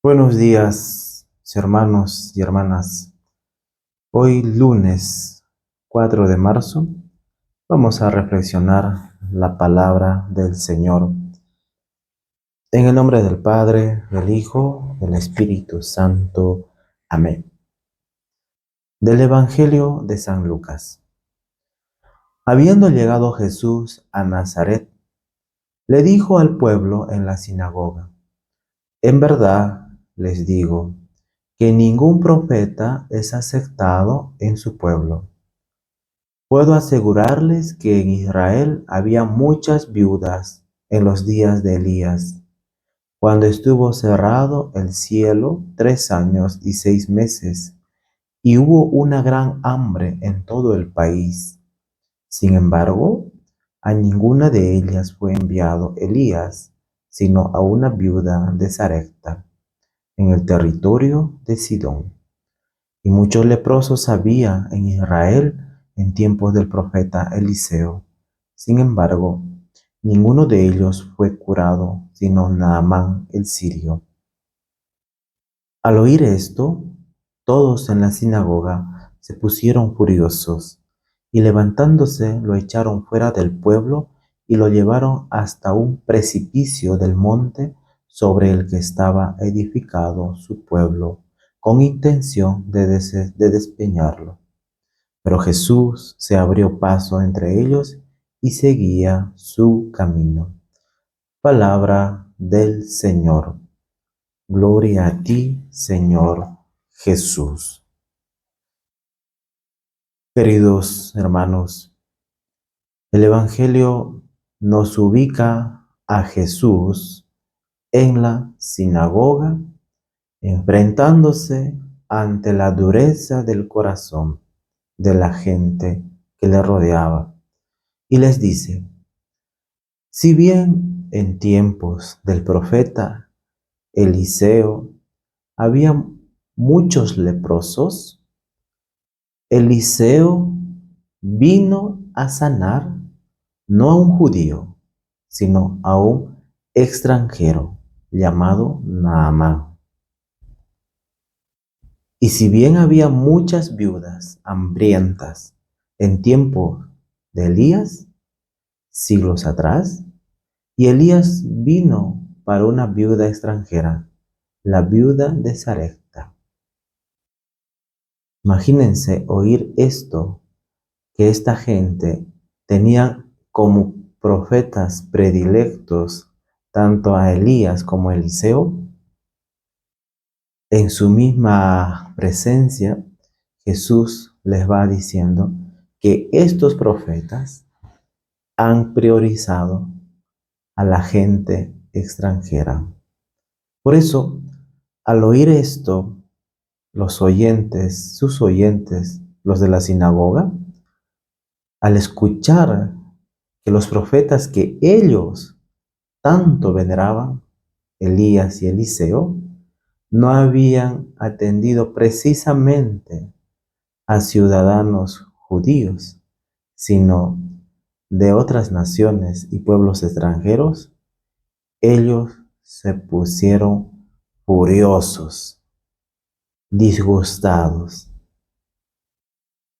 Buenos días, hermanos y hermanas. Hoy lunes 4 de marzo vamos a reflexionar la palabra del Señor. En el nombre del Padre, del Hijo, del Espíritu Santo. Amén. Del Evangelio de San Lucas. Habiendo llegado Jesús a Nazaret, le dijo al pueblo en la sinagoga: En verdad les digo que ningún profeta es aceptado en su pueblo. Puedo asegurarles que en Israel había muchas viudas en los días de Elías, cuando estuvo cerrado el cielo 3 años y 6 meses, y hubo una gran hambre en todo el país. Sin embargo, a ninguna de ellas fue enviado Elías, sino a una viuda de Sarepta, en el territorio de Sidón. Y muchos leprosos había en Israel en tiempos del profeta Eliseo. Sin embargo, ninguno de ellos fue curado, sino Naamán el sirio. Al oír esto, todos en la sinagoga se pusieron furiosos, y levantándose lo echaron fuera del pueblo y lo llevaron hasta un precipicio del monte sobre el que estaba edificado su pueblo, con intención de despeñarlo. Pero Jesús se abrió paso entre ellos y seguía su camino. Palabra del Señor. Gloria a ti, Señor Jesús. Queridos hermanos, el Evangelio nos ubica a Jesús en la sinagoga, enfrentándose ante la dureza del corazón de la gente que le rodeaba. Y les dice: si bien en tiempos del profeta Eliseo había muchos leprosos, Eliseo vino a sanar no a un judío, sino a un extranjero llamado Naamán. Y si bien había muchas viudas hambrientas en tiempo de Elías, siglos atrás, y Elías vino para una viuda extranjera, la viuda de Sarepta. Imagínense oír esto, que esta gente tenía como profetas predilectos tanto a Elías como a Eliseo. En su misma presencia, Jesús les va diciendo que estos profetas han priorizado a la gente extranjera. Por eso, al oír esto, los oyentes, sus oyentes, los de la sinagoga, al escuchar que los profetas que ellos tanto veneraban, Elías y Eliseo, no habían atendido precisamente a ciudadanos judíos, sino de otras naciones y pueblos extranjeros, ellos se pusieron furiosos, disgustados,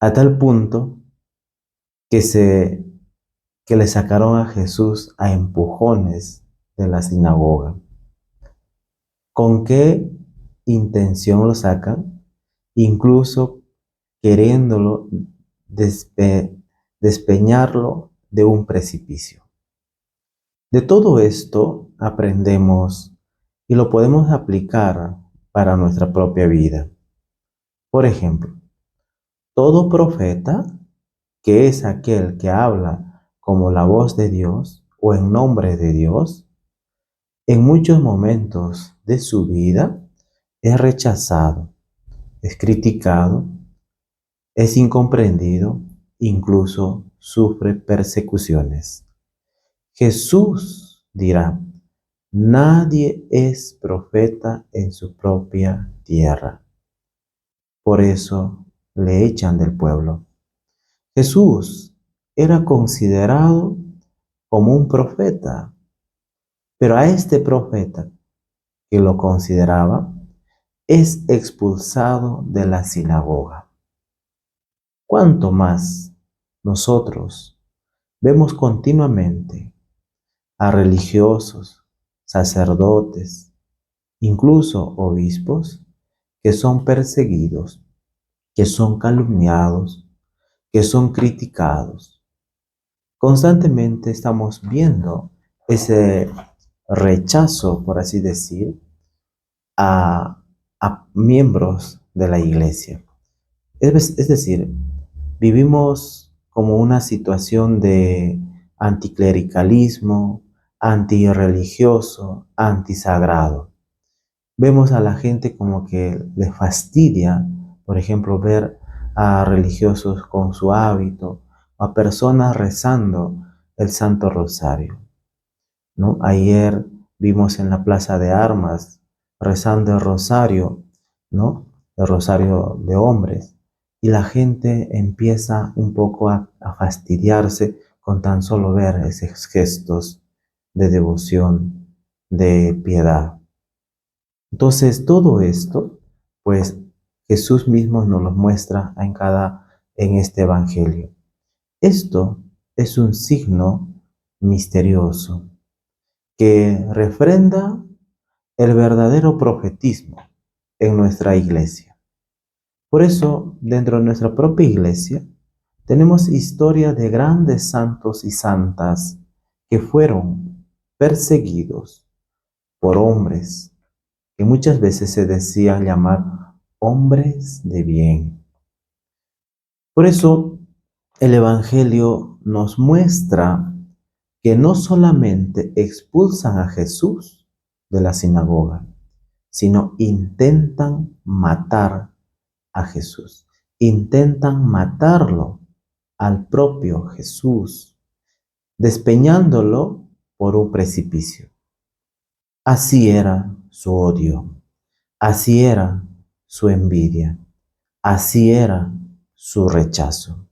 a tal punto que que le sacaron a Jesús a empujones de la sinagoga. ¿Con qué intención lo sacan? Incluso queriéndolo despeñarlo de un precipicio. De todo esto aprendemos y lo podemos aplicar para nuestra propia vida. Por ejemplo, todo profeta, que es aquel que habla como la voz de Dios o en nombre de Dios, en muchos momentos de su vida es rechazado, es criticado, es incomprendido, incluso sufre persecuciones. Jesús dirá: nadie es profeta en su propia tierra. Por eso le echan del pueblo. Jesús era considerado como un profeta, pero a este profeta que lo consideraba, es expulsado de la sinagoga. ¿Cuánto más nosotros vemos continuamente a religiosos, sacerdotes, incluso obispos, que son perseguidos, que son calumniados, que son criticados? Constantemente estamos viendo ese rechazo, por así decir, a miembros de la iglesia. Es decir, vivimos como una situación de anticlericalismo, antirreligioso, antisagrado. Vemos a la gente como que le fastidia, por ejemplo, ver a religiosos con su hábito, a personas rezando el Santo Rosario, ¿no? Ayer vimos en la Plaza de Armas rezando el rosario, ¿no? El rosario de hombres. Y la gente empieza un poco a fastidiarse con tan solo ver esos gestos de devoción, de piedad. Entonces, todo esto, pues Jesús mismo nos lo muestra en este evangelio. Esto es un signo misterioso que refrenda el verdadero profetismo en nuestra iglesia. Por eso, dentro de nuestra propia iglesia, tenemos historia de grandes santos y santas que fueron perseguidos por hombres que muchas veces se decían llamar hombres de bien. Por eso, el Evangelio nos muestra que no solamente expulsan a Jesús de la sinagoga, sino intentan matar a Jesús. Intentan matarlo al propio Jesús, despeñándolo por un precipicio. Así era su odio, así era su envidia, así era su rechazo.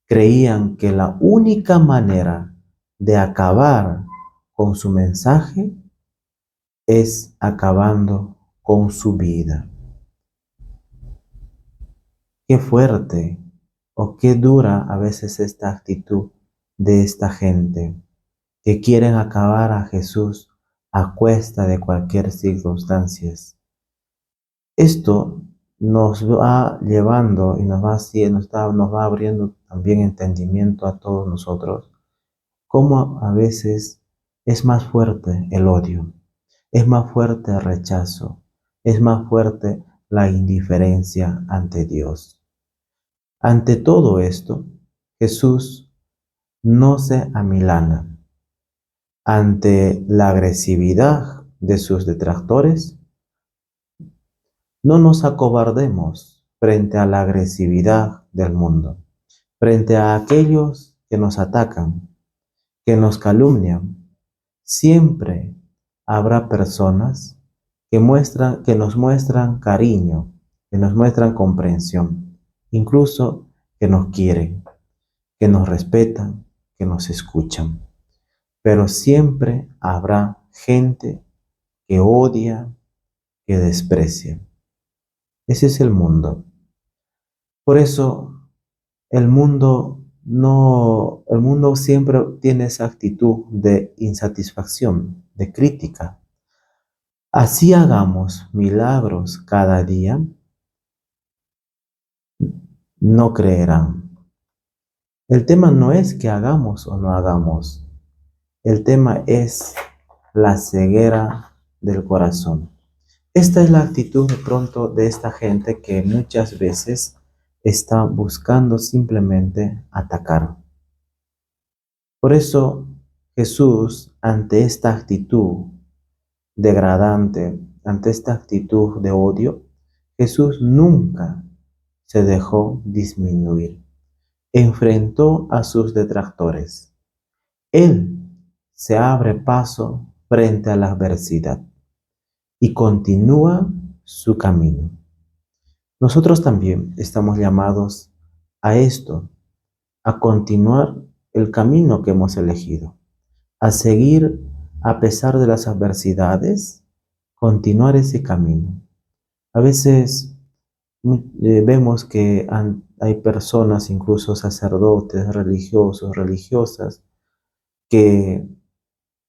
Creían que la única manera de acabar con su mensaje es acabando con su vida. Qué fuerte o qué dura a veces esta actitud de esta gente que quieren acabar a Jesús a cuesta de cualquier circunstancia. Esto nos va llevando y nos va abriendo también entendimiento a todos nosotros, cómo a veces es más fuerte el odio, es más fuerte el rechazo, es más fuerte la indiferencia ante Dios. Ante todo esto, Jesús no se amilana. Ante la agresividad de sus detractores, no nos acobardemos frente a la agresividad del mundo, frente a aquellos que nos atacan, que nos calumnian. Siempre habrá personas que nos muestran cariño, que nos muestran comprensión, incluso que nos quieren, que nos respetan, que nos escuchan. Pero siempre habrá gente que odia, que desprecia. Ese es el mundo. Por eso el mundo siempre tiene esa actitud de insatisfacción, de crítica. Así hagamos milagros cada día, no creerán. El tema no es que hagamos o no hagamos. El tema es la ceguera del corazón. Esta es la actitud de pronto de esta gente que muchas veces está buscando simplemente atacar. Por eso Jesús, ante esta actitud degradante, ante esta actitud de odio, Jesús nunca se dejó disminuir. Enfrentó a sus detractores. Él se abre paso frente a la adversidad y continúa su camino. Nosotros también estamos llamados a esto, a continuar el camino que hemos elegido, a seguir a pesar de las adversidades, continuar ese camino. A veces vemos que hay personas, incluso sacerdotes, religiosos, religiosas, que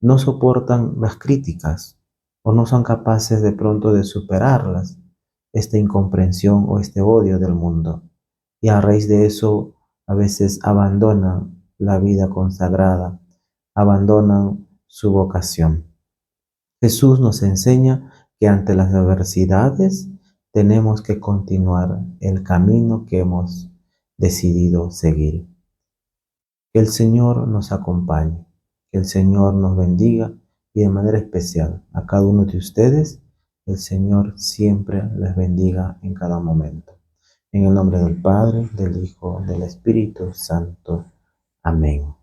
no soportan las críticas o no son capaces de pronto de superarlas, esta incomprensión o este odio del mundo. Y a raíz de eso, a veces abandonan la vida consagrada, abandonan su vocación. Jesús nos enseña que ante las adversidades tenemos que continuar el camino que hemos decidido seguir. Que el Señor nos acompañe, que el Señor nos bendiga y de manera especial a cada uno de ustedes, el Señor siempre les bendiga en cada momento. En el nombre del Padre, del Hijo, del Espíritu Santo. Amén.